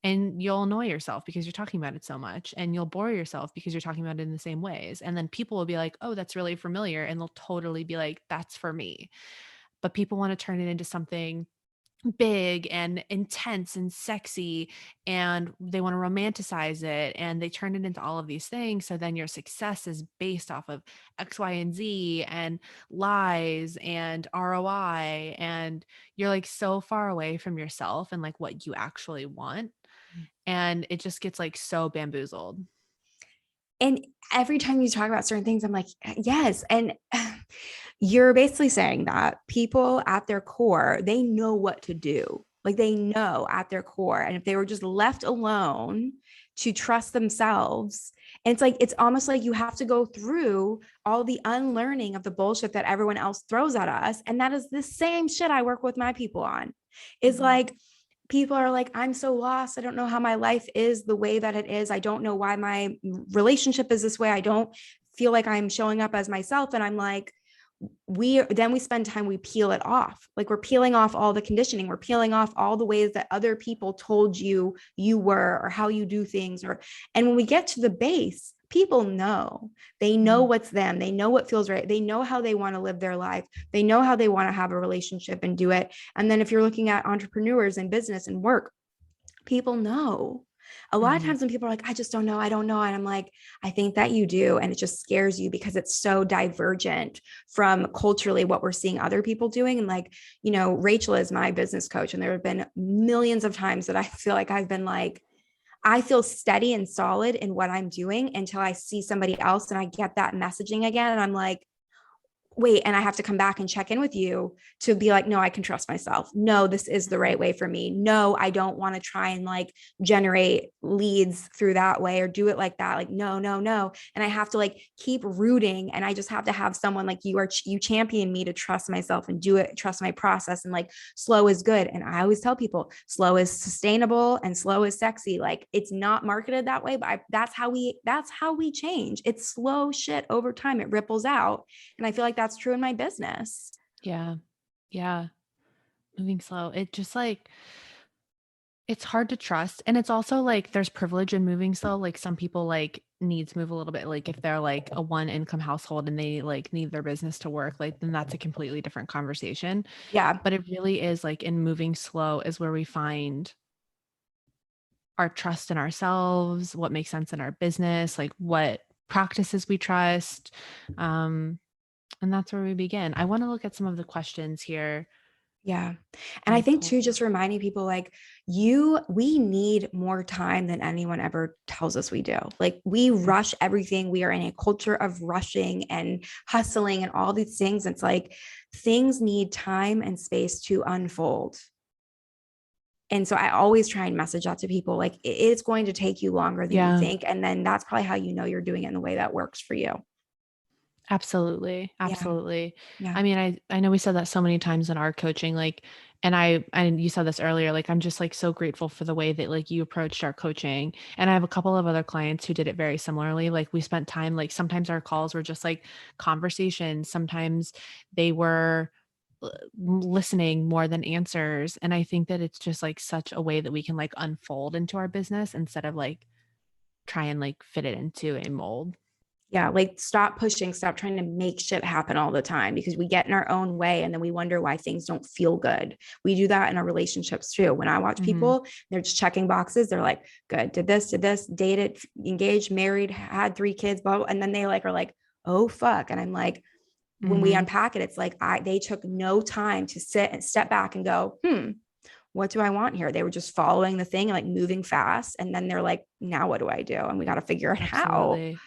And you'll annoy yourself because you're talking about it so much, and you'll bore yourself because you're talking about it in the same ways. And then people will be like, oh, that's really familiar. And they'll totally be like, that's for me. But people want to turn it into something big and intense and sexy, and they want to romanticize it, and they turn it into all of these things. So then your success is based off of X, Y, and Z and lies and ROI, and you're like so far away from yourself and like what you actually want, and it just gets like so bamboozled. And every time you talk about certain things, I'm like, yes. And you're basically saying that people at their core, they know what to do. Like they know at their core. And if they were just left alone to trust themselves, and it's like, it's almost like you have to go through all the unlearning of the bullshit that everyone else throws at us. And that is the same shit I work with my people on. Is Mhm. like, people are like, I'm so lost. I don't know how my life is the way that it is. I don't know why my relationship is this way. I don't feel like I'm showing up as myself. And I'm like, we spend time, we peel it off. Like we're peeling off all the conditioning. We're peeling off all the ways that other people told you you were, or how you do things. And when we get to the base, people know. They know Mhm. what's them. They know what feels right. They know how they want to live their life. They know how they want to have a relationship and do it. And then if you're looking at entrepreneurs and business and work, people know. A lot of Mhm. times when people are like, I just don't know, I don't know. And I'm like, I think that you do. And it just scares you because it's so divergent from culturally what we're seeing other people doing. And like, Rachel is my business coach. And there have been millions of times that I feel like I've been like, I feel steady and solid in what I'm doing until I see somebody else and I get that messaging again. And I'm like, wait, and I have to come back and check in with you to be like, no, I can trust myself. No, this is the right way for me. No, I don't want to try and like generate leads through that way or do it like that. Like, no, no, no. And I have to like keep rooting. And I just have to have someone like you champion me to trust myself and do it, trust my process. And like slow is good. And I always tell people slow is sustainable and slow is sexy. Like it's not marketed that way, but that's how we change. It's slow shit over time. It ripples out. And I feel like that's true in my business. Yeah. Yeah. Moving slow. It just like it's hard to trust, and it's also, like, there's privilege in moving slow, like, some people, like, need to move a little bit, like, if they're, like, a one-income household and they, like, need their business to work, like, then that's a completely different conversation, Yeah. but it really is, like, in moving slow is where we find our trust in ourselves, what makes sense in our business, like, what practices we trust, um, and that's where we begin. I wanna look at some of the questions here Yeah. that And I I think pulled. too, just reminding people like we need more time than anyone ever tells us we do. Like we rush everything. We are in a culture of rushing and hustling and all these things. It's like things need time and space to unfold. And so I always try and message that to people like it's going to take you longer than you Yeah. think. And then that's probably how you know you're doing it in the way that works for you. Absolutely. Yeah. Absolutely. Yeah. I mean, I know we said that so many times in our coaching, like, and you said this earlier, like, I'm just like so grateful for the way that like you approached our coaching. And I have a couple of other clients who did it very similarly. Like we spent time, like sometimes our calls were just like conversations. Sometimes they were listening more than answers. And I think that it's just like such a way that we can like unfold into our business instead of like try and like fit it into a mold. Yeah, like stop pushing, stop trying to make shit happen all the time because we get in our own way and then we wonder why things don't feel good. We do that in our relationships too. When I watch Mm-hmm. people, they're just checking boxes. They're like, good, did this, dated, engaged, married, had 3 kids, blah, and then they like are like, oh fuck. And I'm like, when we Mm-hmm. unpack it, it's like they took no time to sit and step back and go, what do I want here? They were just following the thing, like moving fast. And then they're like, now what do I do? And we got to figure out how. Absolutely.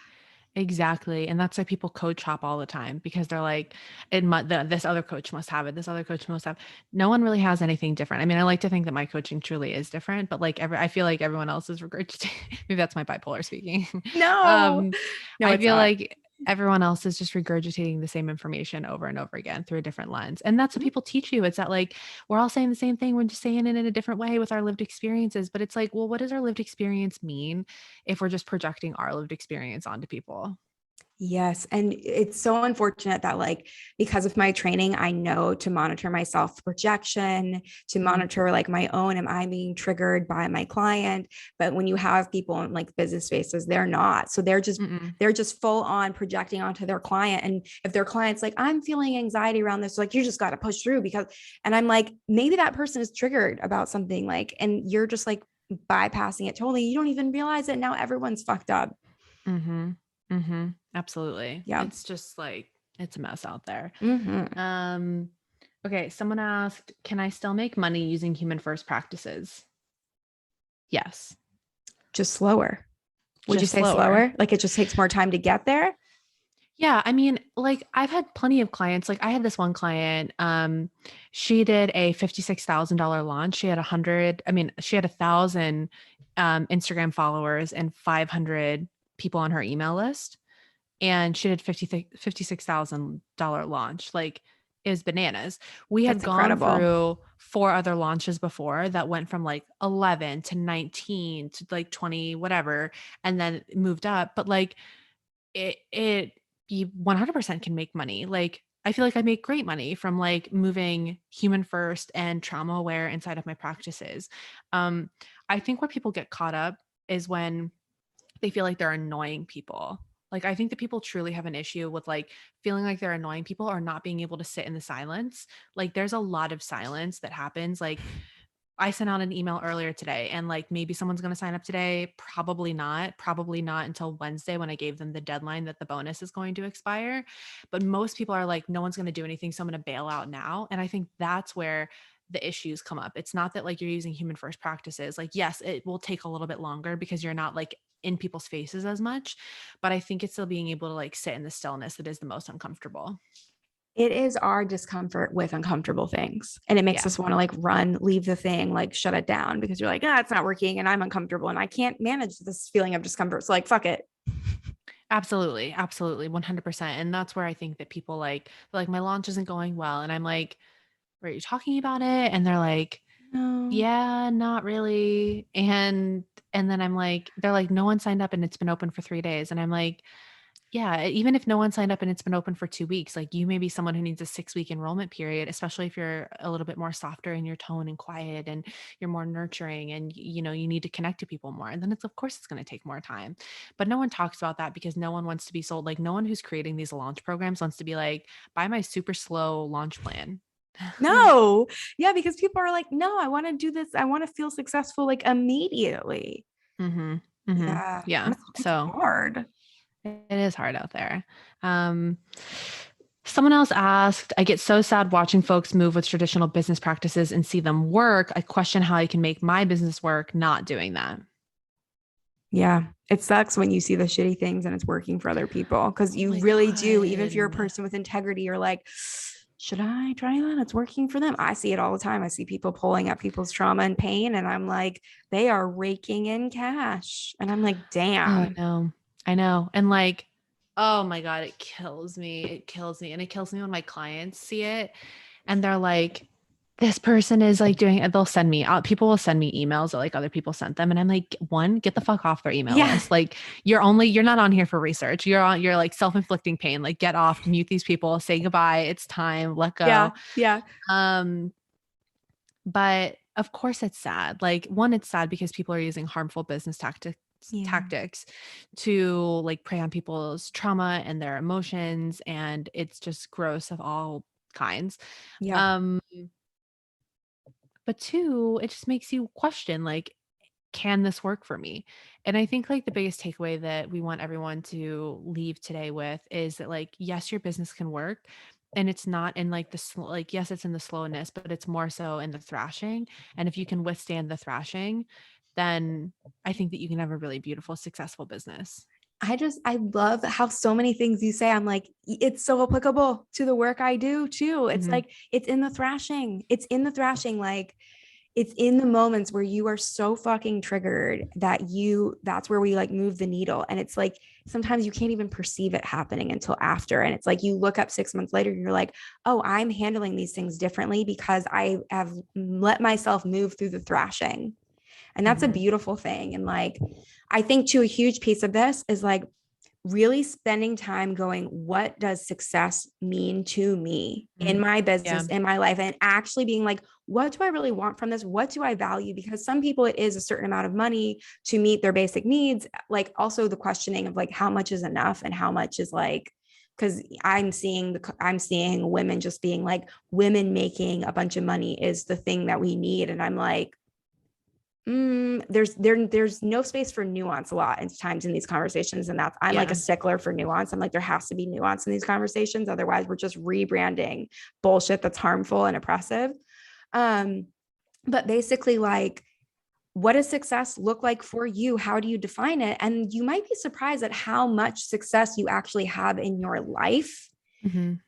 Exactly. And that's why people coach hop all the time because they're like, this other coach must have it. This other coach must have. No one really has anything different. I mean, I like to think that my coaching truly is different, but like I feel like everyone else is regurgitating. Maybe that's my bipolar speaking. No, um, no, I it's feel not. like everyone else is just regurgitating the same information over and over again through a different lens. And that's what people teach you. It's that like we're all saying the same thing. We're just saying it in a different way with our lived experiences. But it's like, well, what does our lived experience mean if we're just projecting our lived experience onto people? Yes. And it's so unfortunate that, like, because of my training, I know to monitor my self projection, to Mhm. monitor like my own, am I being triggered by my client? But when you have people in like business spaces, they're not. So Mm-mm. they're just full on projecting onto their client. And if their client's like, I'm feeling anxiety around this, like, you just got to push through because, and I'm like, maybe that person is triggered about something like, and you're just like bypassing it totally. You don't even realize it. Now everyone's fucked up. Mhm. Mhm. Absolutely. Yeah. It's just like it's a mess out there. Hmm. Um okay, someone asked, "Can I still make money using human first practices?" Yes. Just slower. Would you Just say slower. slower? Like it just takes more time to get there? Yeah, I mean, like I've had plenty of clients. Like I had this one client, she did a $56,000 launch. She had 100, I mean, she had 1,000 Instagram followers and 500 people on her email list. And she did $56,000 launch. Like it was bananas. We had That's gone incredible. through 4 other launches before that went from like 11 to 19 to like 20, whatever, and then moved up. But like it you 100% can make money. Like I feel like I make great money from like moving human first and trauma aware inside of my practices. Um, I think where people get caught up is when they feel like they're annoying people. Like I think that people truly have an issue with like feeling like they're annoying people or not being able to sit in the silence. Like there's a lot of silence that happens. Like I sent out an email earlier today and like maybe someone's going to sign up today. Probably not. Probably not until Wednesday when I gave them the deadline that the bonus is going to expire. But most people are like, no one's going to do anything. So I'm going to bail out now. And I think that's where the issues come up. It's not that like you're using human first practices. Like, yes, it will take a little bit longer because you're not like in people's faces as much. But I think it's still being able to like sit in the stillness that is the most uncomfortable. It is our discomfort with uncomfortable things. And it makes Yeah. us want to like run, leave the thing, like shut it down because you're like, it's not working and I'm uncomfortable and I can't manage this feeling of discomfort. So like, fuck it. Absolutely, absolutely, 100%. And that's where I think that people like my launch isn't going well and I'm like, "Were you talking about it?" And they're like, No. "Yeah, not really." And then I'm like they're like, "No one signed up and it's been open for 3 days." And I'm like, yeah, even if no one signed up and it's been open for 2 weeks, like you may be someone who needs a 6-week enrollment period, especially if you're a little bit more softer in your tone and quiet and you're more nurturing and you know, you need to connect to people more. And then it's of course it's going to take more time. But no one talks about that because no one wants to be sold. Like no one who's creating these launch programs wants to be like, buy my super slow launch plan. No. Yeah, because people are like, no, I want to do this. I want to feel successful like immediately. Mhm. Mhm. Yeah. Yeah. And it's So hard. it is hard out there. Um, Someone else asked, I get so sad watching folks move with traditional business practices and see them work. I question how I can make my business work not doing that. Yeah. It sucks when you see the shitty things and it's working for other people because Oh you my really do. Even if you're a God. person with integrity, you're like, should I try that? It's working for them. I see it all the time. I see people pulling at people's trauma and pain, and I'm like, they are raking in cash. And I'm like, Oh, I damn. know. I know. And like, Oh my God, it kills me. It kills me. And it kills me when my clients see it and they're like, this person is like doing it. They'll send me people will send me emails that like other people sent them. And I'm like, one, get the fuck off their email Yeah. list. Like you're not on here for research. You're like self-inflicting pain. Like get off, mute these people, say goodbye. It's time, let Yeah. go. Yeah. Um, but of course it's sad. Like one, it's sad because people are using harmful business Yeah. tactics to like prey on people's trauma and their emotions, and it's just gross of all kinds. Yeah. Um, but two, it just makes you question like, can this work for me? And I think like the biggest takeaway that we want everyone to leave today with is that like, yes, your business can work. And it's not in like like, yes, it's in the slowness, but it's more so in the thrashing. And if you can withstand the thrashing, then I think that you can have a really beautiful, successful business. I love how so many things you say. I'm like, it's so applicable to the work I do too. It's Mhm. like, it's in the thrashing. It's in the thrashing. Like, it's in the moments where you are so fucking triggered that's where we like move the needle. And it's like, sometimes you can't even perceive it happening until after. And it's like, you look up 6 months later and you're like, oh, I'm handling these things differently because I have let myself move through the thrashing. And that's a Mhm. beautiful thing. And like, I think too, a huge piece of this is like really spending time going, what does success mean to me in Mhm. my Yeah. business, in my life? And actually being like, what do I really want from this? What do I value? Because some people, it is a certain amount of money to meet their basic needs. Like also the questioning of like, how much is enough and how much is like, because I'm seeing women just being like, women making a bunch of money is the thing that we need. And I'm like, there's no space for nuance a lot of times in these conversations. And that's, I'm like a Yeah. stickler for nuance. I'm like, there has to be nuance in these conversations. Otherwise we're just rebranding bullshit that's harmful and oppressive. Um, but basically like, what does success look like for you? How do you define it? And you might be surprised at how much success you actually have in your life Mhm.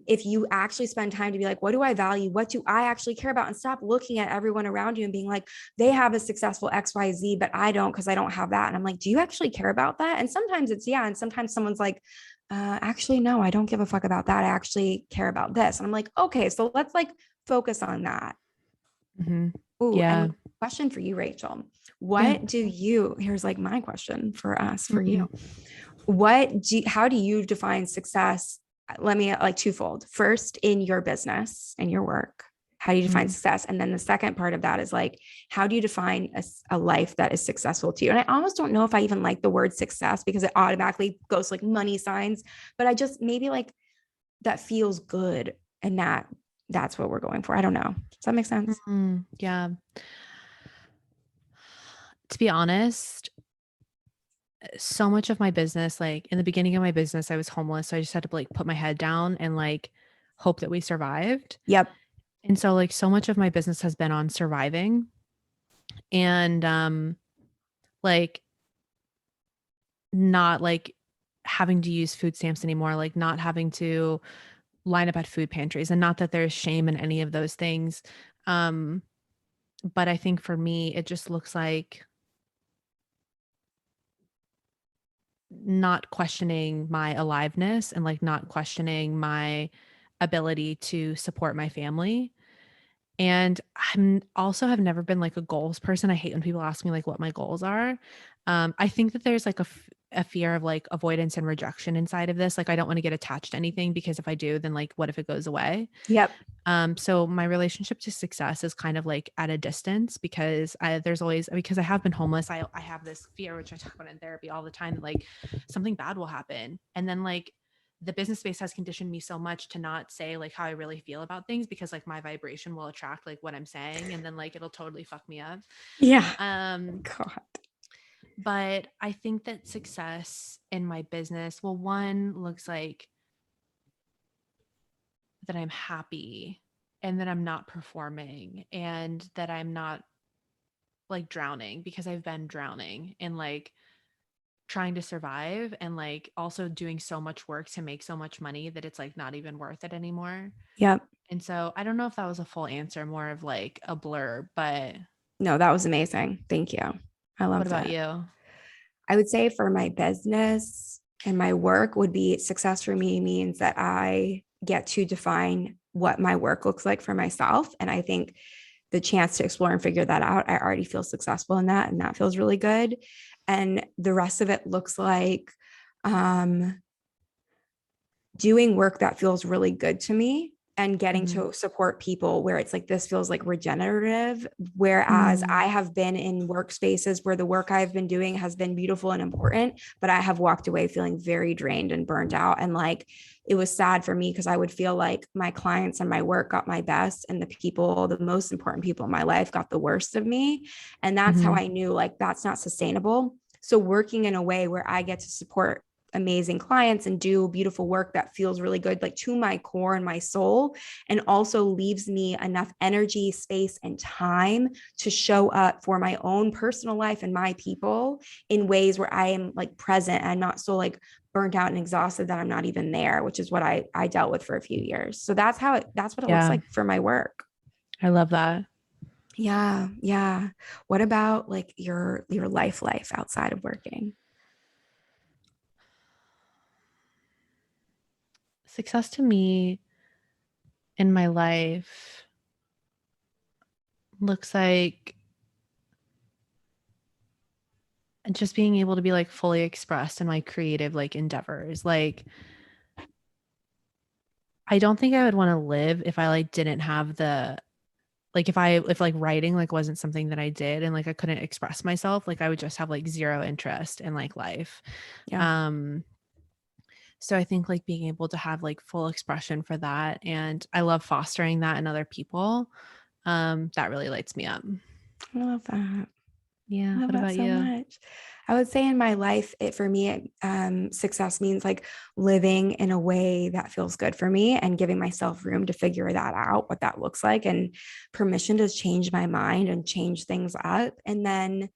if you actually spend time to be like, what do I value? What do I actually care about? And stop looking at everyone around you and being like, they have a successful XYZ, but I don't because I don't have that. And I'm like, do you actually care about that? And sometimes it's yeah. And sometimes someone's like, actually, no, I don't give a fuck about that. I actually care about this. And I'm like, okay, so let's like focus on that. Mhm. Ooh, Yeah. and question for you, Rachel. Yeah. Here's like my question for us, for you. Mhm. How do you define success? Let me like twofold. First, in your business and your work, how do you define Mhm. success? And then the second part of that is like, how do you define a life that is successful to you? And I almost don't know if I even like the word success because it automatically goes like money signs, but I just maybe like that feels good and that's what we're going for. I don't know. Does that make sense? Mhm. Yeah. To be honest, so much of my business, like in the beginning of my business, I was homeless. So I just had to like put my head down and like hope that we survived. Yep. And so like so much of my business has been on surviving and like not like having to use food stamps anymore, like not having to line up at food pantries, and not that there's shame in any of those things. Um but I think for me it just looks like not questioning my aliveness and like not questioning my ability to support my family. And I'm also have never been like a goals person. I hate when people ask me like what my goals are. I think that there's like a fear of like avoidance and rejection inside of this. Like I don't want to get attached to anything because if I do, then like what if it goes away? Yep. So my relationship to success is kind of like at a distance because there's always because I have been homeless. I have this fear, which I talk about in therapy all the time, that like something bad will happen. And then like the business space has conditioned me so much to not say like how I really feel about things because like my vibration will attract like what I'm saying and then like it'll totally fuck me up. Yeah. Um, God. but I think that success in my business, well, one looks like that I'm happy and that I'm not performing and that I'm not like drowning because I've been drowning and like trying to survive and like also doing so much work to make so much money that it's like not even worth it anymore. Yep. And so I don't know if that was a full answer, more of like a blur, but No, that was amazing. Thank you. I what love about that. you? I would say for my business, and my work would be success for me means that I get to define what my work looks like for myself. And I think the chance to explore and figure that out, I already feel successful in that. And that feels really good. And the rest of it looks like um, doing work that feels really good to me and getting Mhm. to support people where it's like this feels like regenerative. Whereas I Mm. have been in workspaces where the work I've been doing has been beautiful and important, but I have walked away feeling very drained and burnt out. And like it was sad for me because I would feel like my clients and my work got my best, and the people, the most important people in my life, got the worst of me. And that's how Mhm. I knew like that's not sustainable. So working in a way where I get to support amazing clients and do beautiful work that feels really good, like to my core and my soul, and also leaves me enough energy, space, and time to show up for my own personal life and my people in ways where I am like present and not so like burnt out and exhausted that I'm not even there, which is what I dealt with for a few years. So that's what it looks Yeah, like for my work. I love that. Yeah, yeah. What about like your life outside of working? Success to me in my life looks like just being able to be like fully expressed in my creative like endeavors. Like I don't think I would want to live if I like didn't have the like if like writing like wasn't something that I did and like I couldn't express myself, like I would just have like zero interest in like life. Yeah. Um so I think like being able to have like full expression for that, and I love fostering that in other people. That really lights me up. I love that. Yeah, I love what that about so you? much. I would say in my life, it for me, success means like living in a way that feels good for me and giving myself room to figure that out, what that looks like, and permission to change my mind and change things up. And then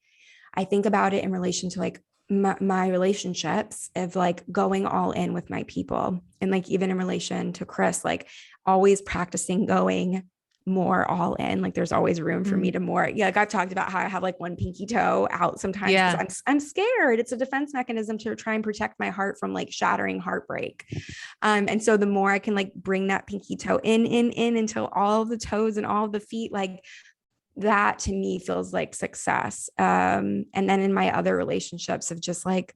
I think about it in relation to like my relationships of like going all in with my people. And like even in relation to Chris, like always practicing going more all in. Like there's always room for me Mm. to more. Yeah, like I've talked about how I have like one pinky toe out sometimes because Yeah. I'm scared. It's a defense mechanism to try and protect my heart from like shattering heartbreak. And so the more I can like bring that pinky toe in until all the toes and all the feet like that to me feels like success. And then in my other relationships of just like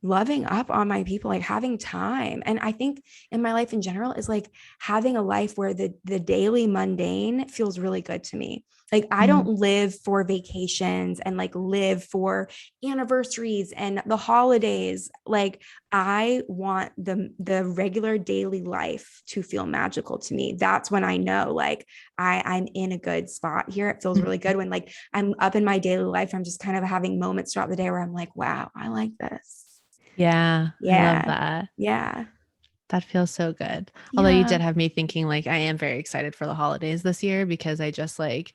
loving up on my people, like having time. And I think in my life in general is like having a life where the daily mundane feels really good to me. Like I don't Mhm. live for vacations and like live for anniversaries and the holidays. Like I want the regular daily life to feel magical to me. That's when I know like I'm in a good spot here. It feels really good when like I'm up in my daily life. I'm just kind of having moments throughout the day where I'm like, wow, I like this. Yeah, I love Yeah. that. Yeah. That feels so good. Although you Yeah. did have me thinking like I am very excited for the holidays this year because I just like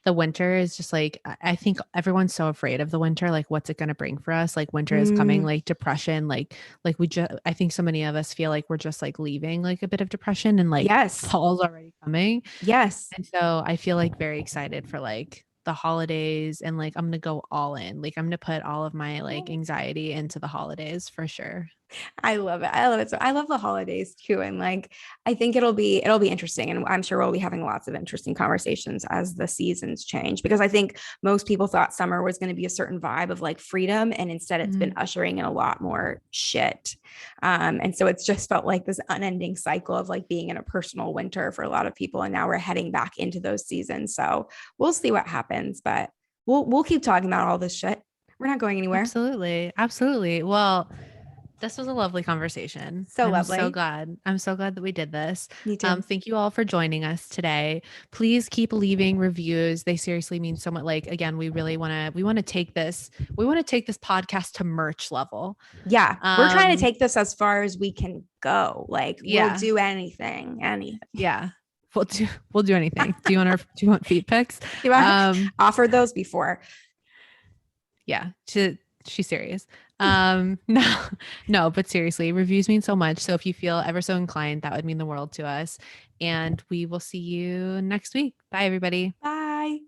the winter is just like I think everyone's so afraid of the winter, like what's it going to bring for us? Like winter is coming, Mm, like depression, like we just I think so many of us feel like we're just like leaving like a bit of depression, and like yes. fall's already coming. Yes. And so I feel like very excited for like the holidays, and like I'm gonna go all in. Like I'm gonna put all of my like anxiety into the holidays for sure. I love it. I love it. So I love the holidays too. And like I think it'll be interesting. And I'm sure we'll be having lots of interesting conversations as the seasons change. Because I think most people thought summer was going to be a certain vibe of like freedom. And instead it's been Mhm. ushering in a lot more shit. And so it's just felt like this unending cycle of like being in a personal winter for a lot of people. And now we're heading back into those seasons. So we'll see what happens. But we'll keep talking about all this shit. We're not going anywhere. Absolutely. Absolutely. Well, this was a lovely conversation. So lovely. I'm so glad that we did this. Me too. Thank you all for joining us today. Please keep leaving reviews. They seriously mean so much. Like again, we want to take this, podcast to merch level. Yeah, we're trying to Um, take this as far as we can go. Like we'll yeah, do anything, anything. yeah. We'll do anything. Do you want feet pics? Do I Um, offered those before? yeah. She's serious. No, no, but seriously, reviews mean so much. So if you feel ever so inclined, that would mean the world to us. And we will see you next week. Bye, everybody. Bye.